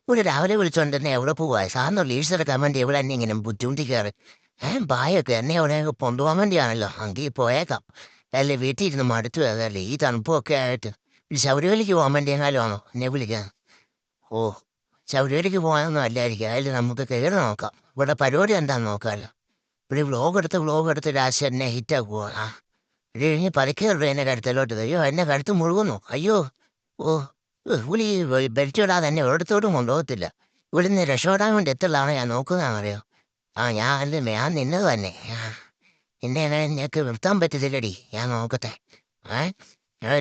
ഇവിടെ രാവിലെ വിളിച്ചോണ്ട് തന്നെ എവിടെ പോവാ സാറിന് ലീഡ്സ് എടുക്കാൻ വേണ്ടി എവിടെ എന്നെ ഇങ്ങനെ ബുദ്ധിമുട്ടിക്കാറ് ബായൊക്കെ എന്നെ അവിടെ കൊണ്ടുപോകാൻ വേണ്ടിയാണല്ലോ അങ്കിൽ പോയേക്കാം അല്ലേ വീട്ടിൽ ഇരുന്ന് മടുത്തു അതല്ലേ ഈ തണുപ്പൊക്കെ ആയിട്ട് ഈ ശബരിമലയ്ക്ക് പോകാൻ വേണ്ടി എങ്ങാലും ആണോ എന്നെ വിളിക്കാൻ ഓ ശബരിമലയ്ക്ക് പോകാനൊന്നും അല്ലായിരിക്കും അതിൽ നമുക്ക് കയറി നോക്കാം ഇവിടെ പരിപാടി എന്താണെന്ന് നോക്കാമല്ലോ ഇവിടെ വ്ളോഗ് എടുത്ത് ലാസ്റ്റ് എന്നെ ഹിറ്റാക്കുക ഇത് കഴിഞ്ഞ് പതുക്കെ എന്നെ കഴുത്തലോട്ട് അയ്യോ എന്നെ കഴുത്ത് മുഴുകുന്നു അയ്യോ ഓ പുലി ബെൽറ്റ് ഇടാതെ എന്നെ ഒരിടത്തോട്ടും കൊണ്ടുപോകത്തില്ല ഇവിടുന്ന് രക്ഷപ്പെടാൻ വേണ്ടി എത്തുള്ളതാണ് ഞാൻ നോക്കുന്നതാണറിയോ ഞാൻ നിന്നത് തന്നെ എന്നെ അങ്ങനെ നിനക്ക് നിർത്താൻ പറ്റത്തില്ലടി ഞാൻ നോക്കട്ടെ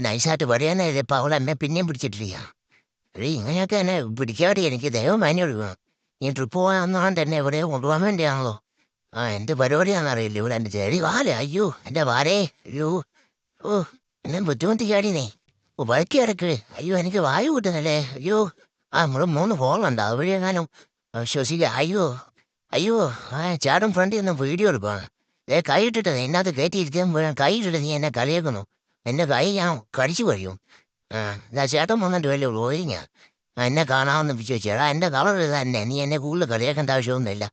നൈസായിട്ട് പറയാനായത് ഇപ്പം അവൾ എന്നെ പിന്നെയും പിടിച്ചിട്ടില്ല എടീ ഇങ്ങനെയൊക്കെ എന്നെ പിടിക്കാതെ എനിക്ക് ദൈവം മാനിയൊഴുകണം ഈ ട്രിപ്പ് പോകാൻ തന്നെ എവിടെയോ കൊണ്ടുപോകാൻ വേണ്ടിയാണല്ലോ എന്ത് പരിപാടിയാണെന്നറിയില്ല ഇവിടെ എൻ്റെ ചെടി വാല അയ്യോ എൻ്റെ വാലേ അയ്യോ ഓ എന്നെ ബുദ്ധിമുട്ടിക്കാടിനേ ഓ വഴക്കി കിടക്ക് അയ്യോ എനിക്ക് വായു കിട്ടുന്നല്ലേ അയ്യോ നമ്മൾ 3 ഹോളുണ്ട് അതുവഴി എങ്ങാനും ശ്വസിക്കുക അയ്യോ അയ്യോ ചേട്ടൻ ഫ്രണ്ടിൽ നിന്ന് വീഡിയോ എടുക്കണം കൈ ഇട്ടിട്ട് എന്നകത്ത് കയറ്റിയിരിക്കാൻ കൈ ഇട്ടിട്ട് നീ എന്നെ കളിയാക്കുന്നു എൻ്റെ കൈ ഞാൻ കടിച്ചു കഴിയും ചേട്ടൻ വന്നിട്ട് വലിയ റോയിങ്ങ എന്നെ കാണാമെന്ന് ചോദിച്ചാ എൻ്റെ കളർ ഇത് തന്നെ നീ എന്നെ കൂടുതൽ കളിയാക്കേണ്ട ആവശ്യമൊന്നുമില്ല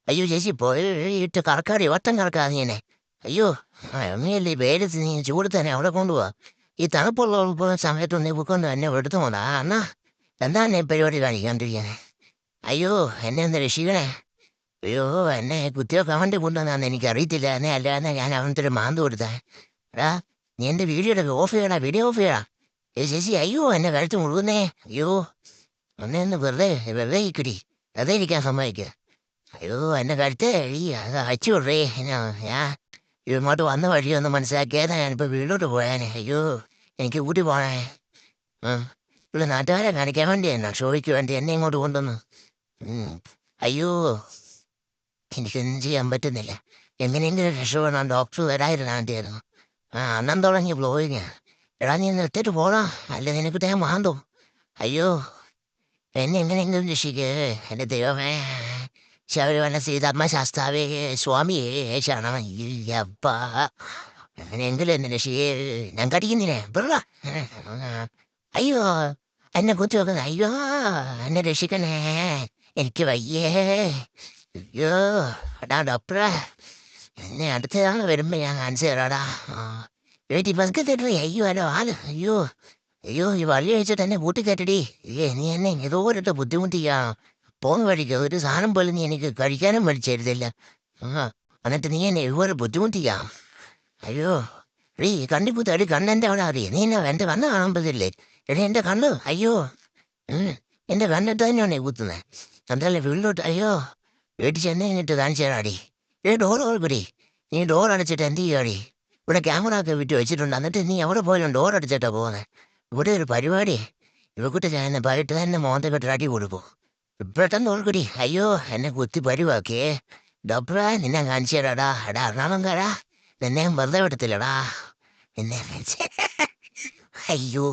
അയ്യോ ചേച്ചി പോയി ഇട്ട് കറക്കാടി വട്ടം കറക്കാതെ നീ എന്നെ അയ്യോ അമ്മയല്ലേ വേരത്ത് നീ ചൂട് തന്നെ അവിടെ കൊണ്ടുപോവാ ഈ തണുപ്പുള്ള സമയത്തൊന്ന് ഇവക്കൊണ്ട് എന്നെ എടുത്തു പോന്നാ എന്നാ എന്താ എന്നെ പരിപാടി കാണിക്കാണ്ടിരിക്കാനെ അയ്യോ എന്നെ ഒന്ന് രക്ഷിക്കണേ അയ്യോ എന്നെ കുത്തിയൊക്കെ വേണ്ടി കൊണ്ടുവന്നാന്ന് എനിക്കറിയത്തില്ല എന്നെ അല്ലാതെ ഞാൻ അവനത്തെ ഒരു മാന്ത് കൊടുത്തേ എടാ നീ എൻ്റെ വീഡിയോ എടുക്ക ഓഫ് ചെയ്യടാ വീഡിയോ ഓഫ് ചെയ്യടാ ചേച്ചി അയ്യോ എന്നെ കഴുത്ത് മുഴുകുന്നേ അയ്യോ ഒന്നേ ഒന്ന് വെറുതെ ഇക്കിടി വെറുതെ ഇരിക്കാൻ സമ്മതിക്കുക അയ്യോ എന്നെ കഴുത്തേ അത് അയച്ചു വിടേ ഞാൻ ഇങ്ങോട്ട് വന്ന വഴിയൊന്ന് മനസ്സിലാക്കിയതാ ഞാനിപ്പോൾ വീട്ടിലോട്ട് പോയാനെ അയ്യോ എനിക്ക് ഊട്ടി പോണേ ഇവിടെ നാട്ടുകാരെ കാണിക്കാൻ വേണ്ടി എന്നാ ഷോയ്ക്ക് വേണ്ടി എന്നെ ഇങ്ങോട്ട് കൊണ്ടുവന്നു അയ്യോ എനിക്കൊന്നും ചെയ്യാൻ പറ്റുന്നില്ല എങ്ങനെയെങ്കിലും രക്ഷപ്പെടണം ഡോക്ടർ വരാതിരുന്നാണ്ടിയായിരുന്നു അന്നം തുടങ്ങി ബ്ലോയിങ് എടാ നീ നിർത്തിയിട്ട് പോടാ അല്ല നിനക്ക് തേൻ മാന്തോ അയ്യോ എന്നെ എങ്ങനെയെങ്കിലും രക്ഷിക്കേ എൻ്റെ ദൈവമേ ശബരിമല സീതമ്മ ശാസ്താവേ സ്വാമിയേ ശരണമയ്യപ്പ അങ്ങനെയെങ്കിലും എന്നെ രക്ഷിക്കേ ഞാൻ കടിക്കുന്നില്ലേ പിള്ള അയ്യോ എന്നെ കുത്തി വെക്കുന്ന അയ്യോ എന്നെ രക്ഷിക്കണേ എനിക്ക് വയ്യേ അയ്യോ എടാ ഡോക്ടറെ എന്നെ അടുത്തതാണ് വരുമ്പോൾ ഞാൻ കാണിച്ചു തരാടാ വീട്ടിൽ പതുക്കെ തരണേ അയ്യോ അല്ലോ അയ്യോ അയ്യോ ഈ വള്ളി അഴിച്ചിട്ട് എന്നെ കൂട്ടിക്കയറ്റടി നീ എന്നെ ഏതോരത്തെ ബുദ്ധിമുട്ടിയാ പോകുന്ന വഴിക്ക് ഒരു സാധനം പോലും നീ എനിക്ക് കഴിക്കാനും മേടിച്ചരുതില്ല എന്നിട്ട് നീ എന്നെ ഇതുപോലെ ബുദ്ധിമുട്ടിക്കാം അയ്യോ എടീ കണ്ണിപ്പൂത്ത എടി കണ്ണെൻ്റെ അവിടെ അറിയാം നീ എന്നെ എൻ്റെ കണ്ണ് കാണാൻ പറ്റില്ലേ എടി എൻ്റെ കണ്ണ് അയ്യോ എൻ്റെ കണ്ണിട്ട് തന്നെയാണ് കുത്തുന്നത് എന്തായാലും വീട്ടിലോട്ട് അയ്യോ വീട്ടിൽ ചെന്ന് കഴിഞ്ഞിട്ട് കാണിച്ചു തരാടി ഡോർ ഓർക്കടി നീ ഡോർ അടച്ചിട്ട് എന്ത് ചെയ്യാടി ഇവിടെ ക്യാമറ ഒക്കെ വിട്ട് വെച്ചിട്ടുണ്ട് എന്നിട്ട് നീ എവിടെ പോയാലും ഡോർ അടിച്ചിട്ടാ പോകുന്നത് ഇവിടെ ഒരു പരിപാടി ഇവക്കുട്ടി ഞാൻ പോയിട്ട് തന്നെ മോന്ത കെട്ടി അടി കൊടുക്കും പെട്ടെന്ന് ഓർക്കടി അയ്യോ എന്നെ കുത്തി പരിവാക്കിയേ ഡോക്ടറെ നിന്നെ കാണിച്ചു തരാടാ എടാ എറണാകുളംകാരാ നിന്നെ വെറുതെ വിടത്തില്ലടാ നിന്നെ അയ്യോ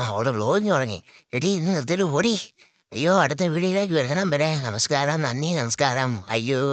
അവിടെ വ്ലോഗിങ് തുടങ്ങി എടി ഇന്ന് നിർത്തിയിട്ട് ഓടി അയ്യോ അടുത്ത വീഡിയോയിലേക്ക് വരണം വരെ നമസ്കാരം നന്ദി നമസ്കാരം അയ്യോ